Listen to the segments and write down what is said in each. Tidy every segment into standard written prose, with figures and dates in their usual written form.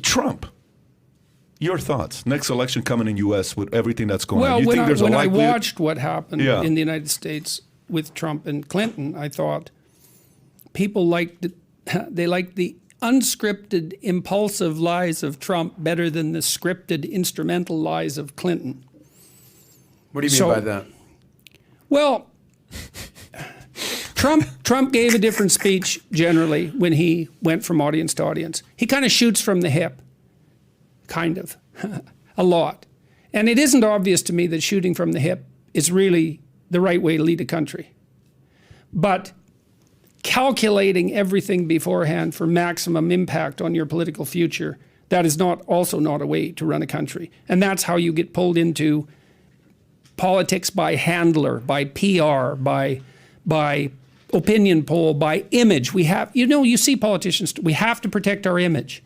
Trump. Your thoughts? Next election coming in U.S. with everything that's going on. You Well, think there's a when I likelihood? watched what happened in the United States with Trump and Clinton, I thought people liked the unscripted, impulsive lies of Trump better than the scripted, instrumental lies of Clinton. What do you mean by that? Well, Trump gave a different speech generally when he went from audience to audience. He kind of shoots from the hip, kind of, a lot. And it isn't obvious to me that shooting from the hip is really the right way to lead a country. But calculating everything beforehand for maximum impact on your political future, that is also not a way to run a country. And that's how you get pulled into politics by handler, by PR, by opinion poll, by image. We have, you see politicians, we have to protect our image.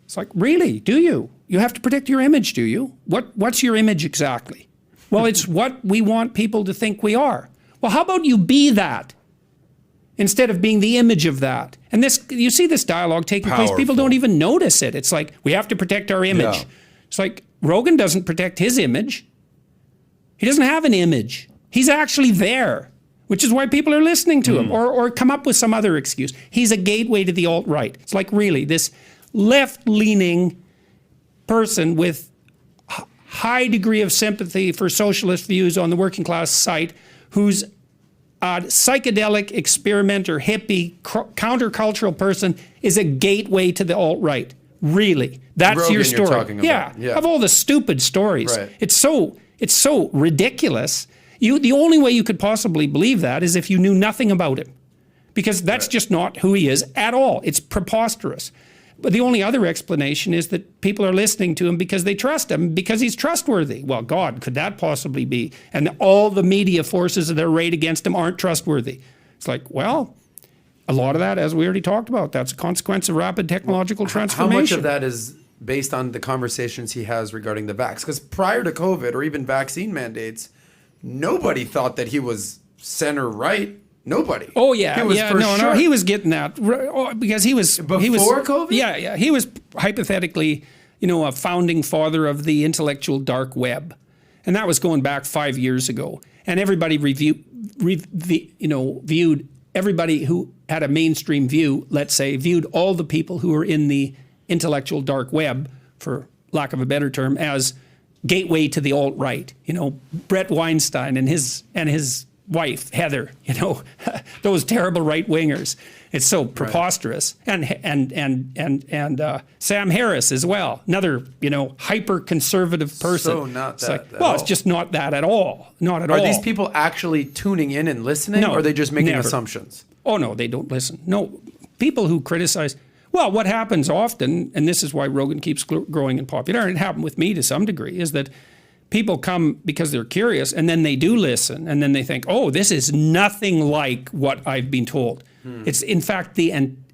It's like, really? Do you? You have to protect your image, do you? What's your image exactly? Well, it's what we want people to think we are. Well, how about you be that instead of being the image of that? And you see this dialogue taking place, people don't even notice it. It's like, we have to protect our image. Yeah. It's like, Rogan doesn't protect his image. He doesn't have an image. He's actually there, which is why people are listening to him, or come up with some other excuse. He's a gateway to the alt-right. It's like, really, this left-leaning person with high degree of sympathy for socialist views on the working class site, who's a psychedelic experimenter, hippie, countercultural person, is a gateway to the alt-right. Really, that's Rogan your story. You're talking about. Yeah, of all the stupid stories, right. It's so ridiculous. The only way you could possibly believe that is if you knew nothing about him, because that's just not who he is at all. It's preposterous. But the only other explanation is that people are listening to him because they trust him, because he's trustworthy. Well, God, could that possibly be? And all the media forces that are arrayed against him aren't trustworthy. It's like, well, a lot of that, as we already talked about, that's a consequence of rapid technological transformation. How much of that is based on the conversations he has regarding the vax? Because prior to COVID or even vaccine mandates, nobody thought that he was center-right. Nobody. Oh yeah, he was no, he was getting that because he was before COVID. Yeah, he was hypothetically, a founding father of the intellectual dark web, and that was going back 5 years ago. And everybody viewed everybody who had a mainstream view, let's say, viewed all the people who were in the intellectual dark web, for lack of a better term, as gateway to the alt-right. Brett Weinstein and his wife Heather, those terrible right-wingers. It's so preposterous. Right. And Sam Harris as well, another hyper-conservative person. So not that. It's just not that at all. Not at all. Are these people actually tuning in and listening, or are they just making assumptions? Oh no, they don't listen. No, people who criticize. Well, what happens often, and this is why Rogan keeps growing in popularity, and it happened with me to some degree, is that people come because they're curious, and then they do listen, and then they think, oh, this is nothing like what I've been told. It's in fact and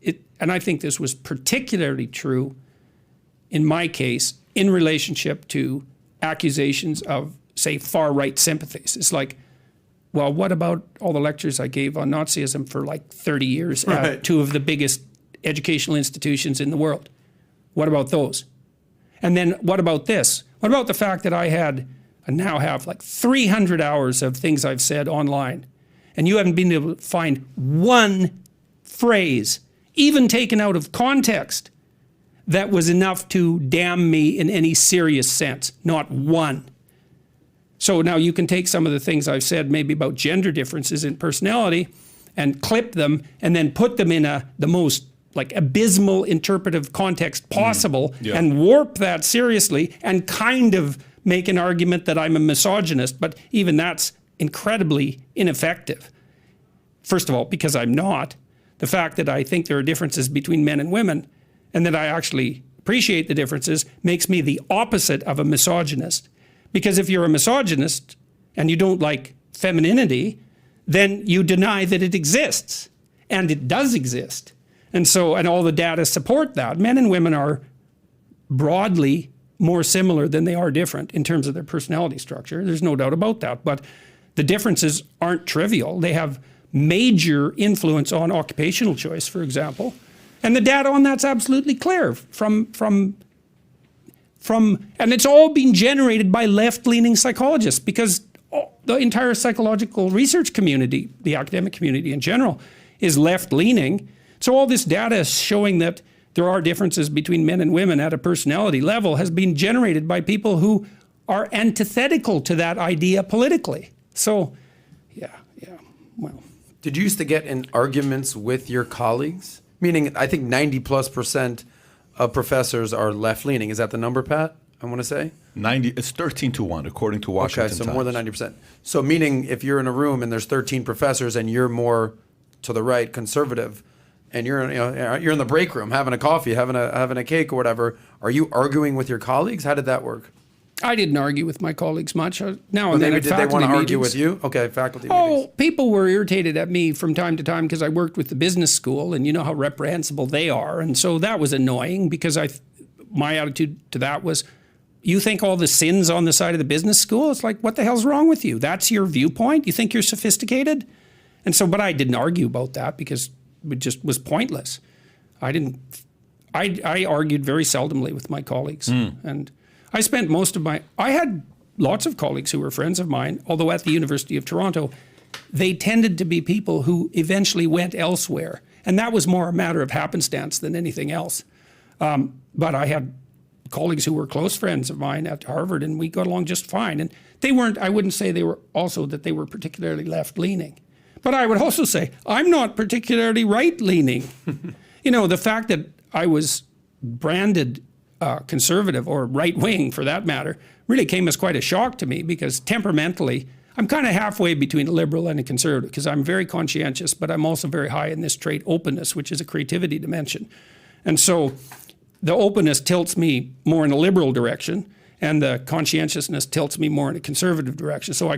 I think this was particularly true in my case in relationship to accusations of, say, far-right sympathies. It's like, well, what about all the lectures I gave on Nazism for like 30 years at two of the biggest educational institutions in the world? What about those? And then what about this? What about the fact that I now have like 300 hours of things I've said online, and you haven't been able to find one phrase, even taken out of context, that was enough to damn me in any serious sense? Not one. So now you can take some of the things I've said maybe about gender differences in personality and clip them and then put them in the most like abysmal interpretive context possible and warp that seriously and kind of make an argument that I'm a misogynist, but even that's incredibly ineffective. First of all, because I'm not. The fact that I think there are differences between men and women and that I actually appreciate the differences makes me the opposite of a misogynist. Because if you're a misogynist and you don't like femininity, then you deny that it exists. And it does exist. And all the data support that. Men and women are broadly more similar than they are different in terms of their personality structure. There's no doubt about that. But the differences aren't trivial. They have major influence on occupational choice, for example. And the data on that's absolutely clear from and it's all been generated by left-leaning psychologists, because the entire psychological research community, the academic community in general, is left-leaning. So all this data is showing that there are differences between men and women at a personality level has been generated by people who are antithetical to that idea politically. So, well. Did you used to get in arguments with your colleagues? Meaning, I think 90+% of professors are left-leaning. Is that the number, Pat? I want to say 90. It's 13-1 according to Washington Okay, so Times. more than 90%. So meaning, if you're in a room and there's 13 professors and you're more to the right, conservative, and you're in the break room having a coffee, having a cake or whatever, are you arguing with your colleagues? How did that work? I didn't argue with my colleagues much. Now Well, and then maybe at did they want to faculty argue meetings. with you? Okay, faculty Oh, meetings. people were irritated at me from time to time because I worked with the business school, and you know how reprehensible they are. And so that was annoying, because my attitude to that was, you think all the sins on the side of the business school? It's like, what the hell's wrong with you? That's your viewpoint? You think you're sophisticated? And so, but I didn't argue about that because it just was pointless. I argued very seldomly with my colleagues. And I spent I had lots of colleagues who were friends of mine, although at the University of Toronto, they tended to be people who eventually went elsewhere. And that was more a matter of happenstance than anything else. But I had colleagues who were close friends of mine at Harvard, and we got along just fine. And they weren't, I wouldn't say they were particularly left-leaning. But I would also say, I'm not particularly right-leaning. The fact that I was branded conservative, or right-wing for that matter, really came as quite a shock to me, because temperamentally, I'm kind of halfway between a liberal and a conservative, because I'm very conscientious, but I'm also very high in this trait openness, which is a creativity dimension. And so the openness tilts me more in a liberal direction, and the conscientiousness tilts me more in a conservative direction. So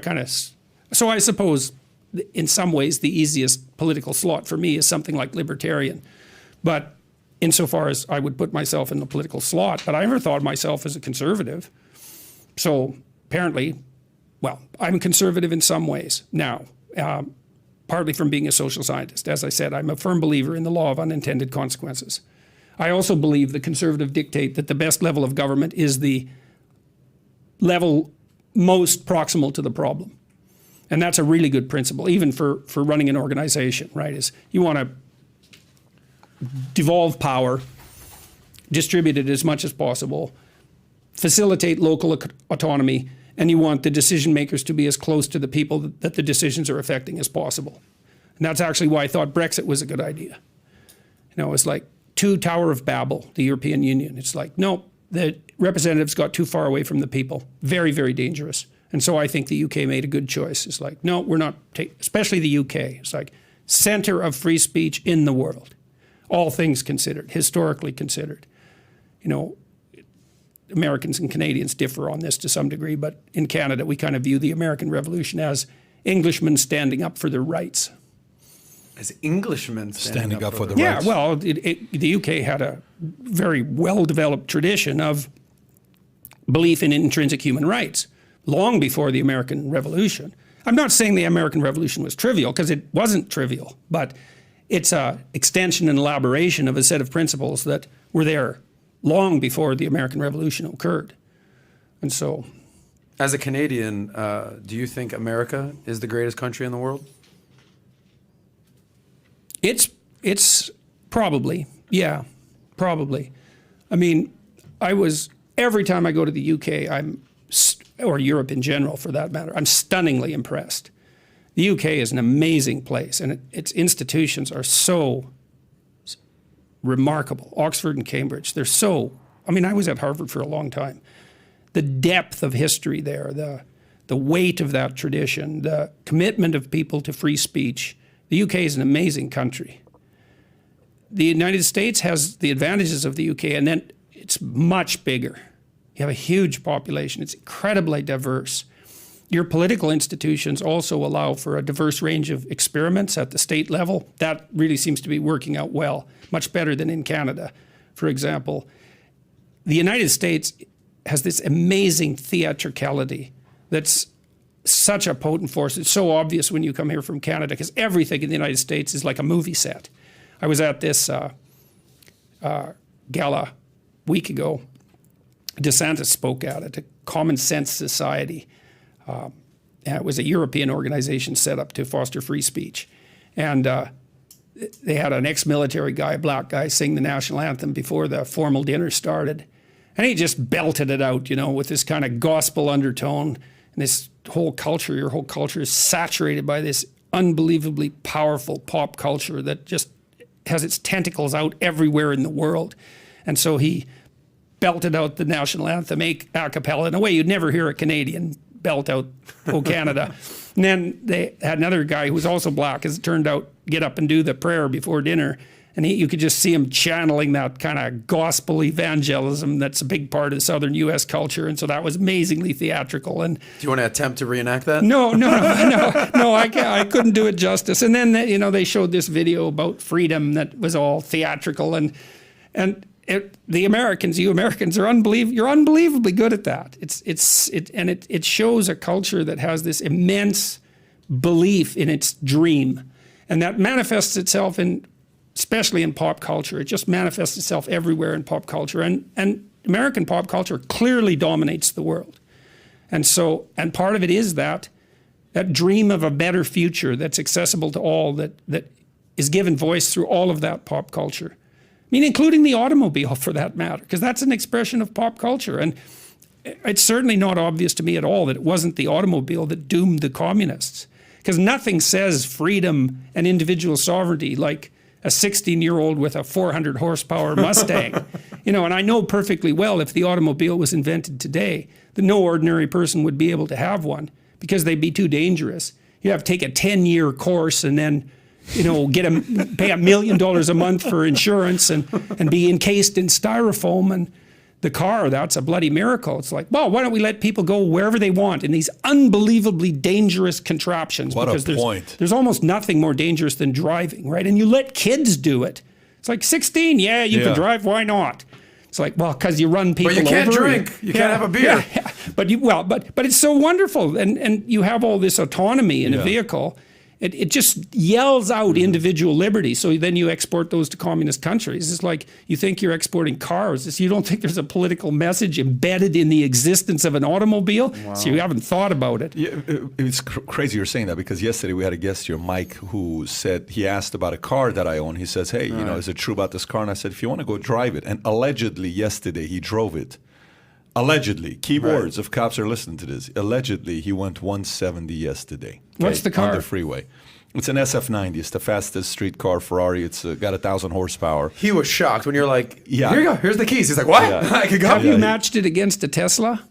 I suppose in some ways the easiest political slot for me is something like libertarian. But insofar as I would put myself in the political slot, but I never thought of myself as a conservative. So apparently, well, I'm conservative in some ways now, partly from being a social scientist. As I said, I'm a firm believer in the law of unintended consequences. I also believe the conservative dictate that the best level of government is the level most proximal to the problem. And that's a really good principle, even for running an organization, right? Is you want to devolve power, distribute it as much as possible, facilitate local autonomy, and you want the decision makers to be as close to the people that the decisions are affecting as possible. And that's actually why I thought Brexit was a good idea. It's like Tower of Babel, the European Union. It's like, no, the representatives got too far away from the people. Very, very dangerous. And so I think the UK made a good choice. It's like, no, we're not, especially the UK. It's like center of free speech in the world. All things considered, historically considered. Americans and Canadians differ on this to some degree, but in Canada, we kind of view the American Revolution as Englishmen standing up for their rights. As Englishmen standing up for the Yeah, rights. well, the UK had a very well-developed tradition of belief in intrinsic human rights long before the American Revolution. I'm not saying the American Revolution was trivial, because it wasn't trivial, but it's an extension and elaboration of a set of principles that were there long before the American Revolution occurred. And so, as a Canadian, do you think America is the greatest country in the world? It's probably, yeah, probably. I mean, every time I go to the UK, or Europe in general for that matter, I'm stunningly impressed. The UK is an amazing place, and its institutions are so remarkable. Oxford and Cambridge, I was at Harvard for a long time. The depth of history there, the weight of that tradition, the commitment of people to free speech. The UK is an amazing country. The United States has the advantages of the UK, and then it's much bigger. You have a huge population. It's incredibly diverse. Your political institutions also allow for a diverse range of experiments at the state level. That really seems to be working out well, much better than in Canada. For example, the United States has this amazing theatricality that's such a potent force. It's so obvious when you come here from Canada, because everything in the United States is like a movie set. I was at this gala a week ago. DeSantis spoke at it, a Common Sense Society. It was a European organization set up to foster free speech. And they had an ex-military guy, a black guy, sing the national anthem before the formal dinner started. And he just belted it out, with this kind of gospel undertone. And this whole culture, your whole culture is saturated by this unbelievably powerful pop culture that just has its tentacles out everywhere in the world. And so he belted out the national anthem a cappella in a way you'd never hear a Canadian belt out, "Oh Canada." And then they had another guy who was also black, as it turned out, get up and do the prayer before dinner. And you could just see him channeling that kind of gospel evangelism that's a big part of Southern U.S. culture. And so that was amazingly theatrical. And Do you want to attempt to reenact that? no, I couldn't do it justice. And then, they showed this video about freedom that was all theatrical. And the Americans, you Americans are you're unbelievably good at that. It shows a culture that has this immense belief in its dream. And that manifests itself especially in pop culture. It just manifests itself everywhere in pop culture. And American pop culture clearly dominates the world. And part of it is that dream of a better future that's accessible to all, that is given voice through all of that pop culture. I mean, including the automobile, for that matter, because that's an expression of pop culture. And it's certainly not obvious to me at all that it wasn't the automobile that doomed the communists, because nothing says freedom and individual sovereignty like a 16-year-old with a 400 horsepower Mustang. And I know perfectly well if the automobile was invented today, that no ordinary person would be able to have one because they'd be too dangerous. You have to take a 10-year course and then pay $1 million a month for insurance and be encased in styrofoam. And the car, that's a bloody miracle. It's like, well, why don't we let people go wherever they want in these unbelievably dangerous contraptions? What because a point. There's almost nothing more dangerous than driving, right? And you let kids do it. It's like 16, you can drive, why not? It's like, well, because you run people over. But you can't drink. You can't have a beer. Yeah. But it's so wonderful. And you have all this autonomy in a vehicle. It just yells out individual liberty. So then you export those to communist countries. It's like you think you're exporting cars. You don't think there's a political message embedded in the existence of an automobile. Wow. So you haven't thought about it. Yeah, it's crazy you're saying that, because yesterday we had a guest here, Mike, who said, he asked about a car that I own. He says, hey, is it true about this car? And I said, if you want to go drive it. And allegedly yesterday he drove it. Allegedly, keywords if cops are listening to this. Allegedly, he went 170 yesterday. What's the car? On the freeway. It's an SF90. It's the fastest street car Ferrari. It's got 1,000 horsepower. He was shocked when you're like, here you go, here's the keys. He's like, what? Yeah. I could go. Have you matched it against a Tesla?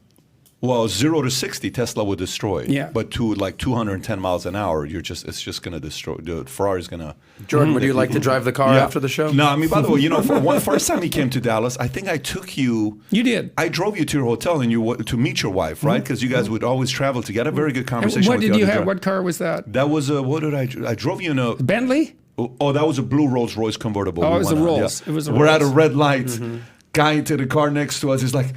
Well, 0 to 60, Tesla would destroy. Yeah. But to like 210 miles an hour, it's just going to destroy. The Ferrari's going to. Jordan, would you like to drive the car after the show? No, I mean, by the way, for first time he came to Dallas, I think I took you. You did. I drove you to your hotel and to meet your wife, right? Because you guys would always travel together. Very good conversation. What did you have? What car was that? That was what did I drove you in a Bentley? Oh, that was a blue Rolls Royce convertible. Oh, it was a Rolls. It was a Rolls. We're at a red light. Guy into the car next to us is like,